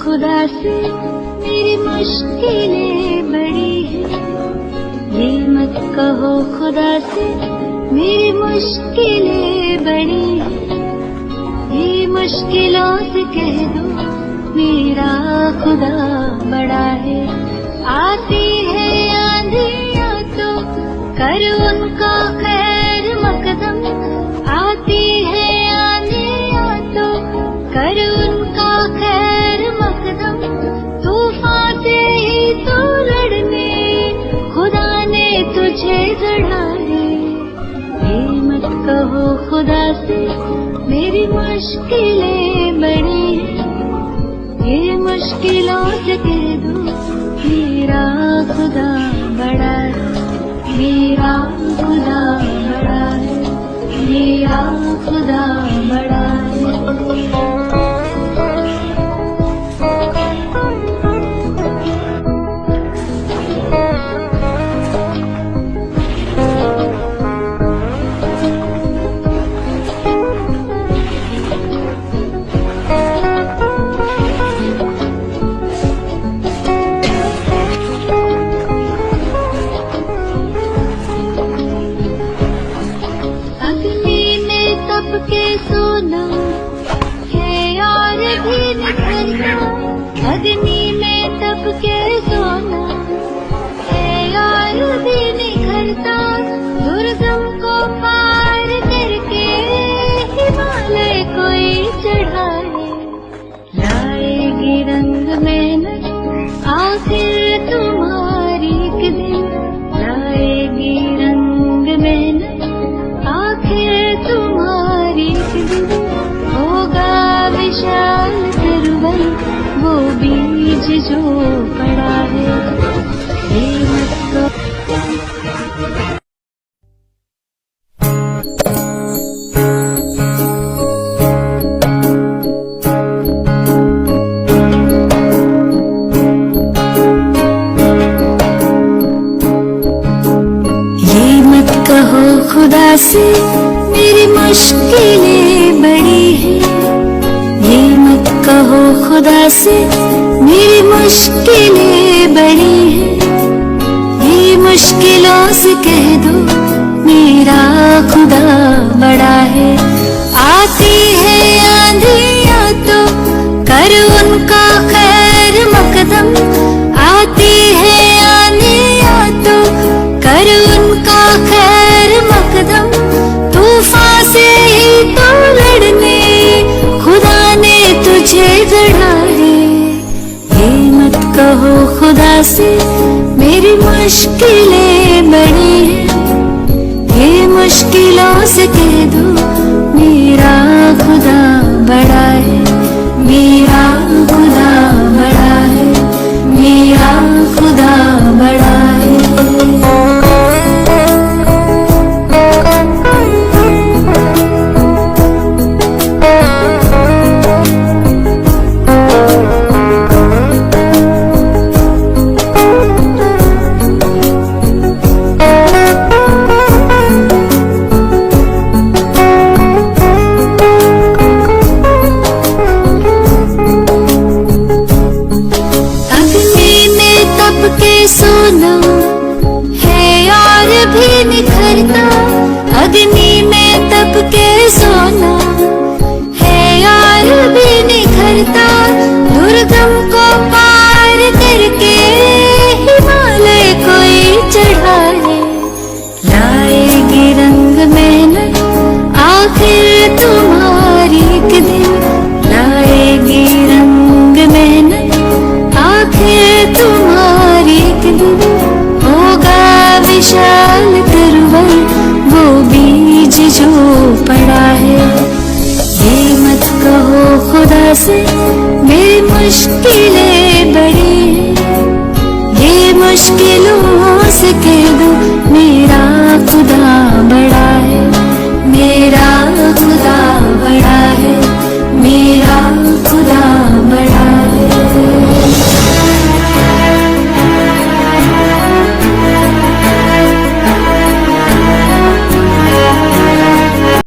खुदा से मेरी मुश्किलें बड़ी हैं। ये मत कहो खुदा से मेरी मुश्किलें बड़ी हैं। ये मुश्किलों से कह दो मेरा खुदा बड़ा है। आती है आंधियाँ तो कर उनका खैर मकदम। आती है आंधियाँ तो कर उनका खैर मकदम। तूफान से ही तो लड़ने खुदा ने तुझे गढ़ा है। ये मत कहो खुदा से मेरी मुश्किलें बड़ी हैं। ये मुश्किलों से कह दो मेरा खुदा बड़ा है। मेरा खुदा बड़ा है। मेरा खुदा बड़ा है। अग्नि में तप के सोना है और भी निखरता। दुर्गम को पार करके हिमालय कोई चढ़ाए। लाएगी रंग मेहनत आखिर तुम्हारी एक दिन। लाएगी रंग मेहनत आखिर तुम्हारी एक दिन। होगा विशाल तिरुवन वो बीज जो पड़ा है। ये मत कहो खुदा से मेरी मुश्किलें बड़ी हैं। ये मत कहो खुदा से मेरी मुश्किलें बड़ी हैं। ये मुश्किलों से कह दो मेरा खुदा बड़ा है। आती है आंधियाँ तो कर उनका खैर मकदम। आती है आंधियाँ तो कर उनका खैर मकदम। तूफान से ही तो लड़ने खुदा ने तुझे गढ़ा है। ये मत कहो खुदा से मेरी मुश्किलें बड़ी हैं। ये मुश्किलों से कह दो मेरा खुदा बड़ा है। मेरा खुदा बड़ा है। मेरा खुदा बड़ा है। अग्नि में तप के सोना है और भी निखरता। दुर्गम को पार करके हिमालय कोई चढ़ाए। लाएगी रंग मेहनत आखिर तुम्हारी एक दिन। लाएगी रंग मेहनत आखिर तुम्हारी एक दिन। होगा विशाल तिरुवन वो बीज जो पड़ा है। ये मत कहो खुदा से मेरी मुश्किल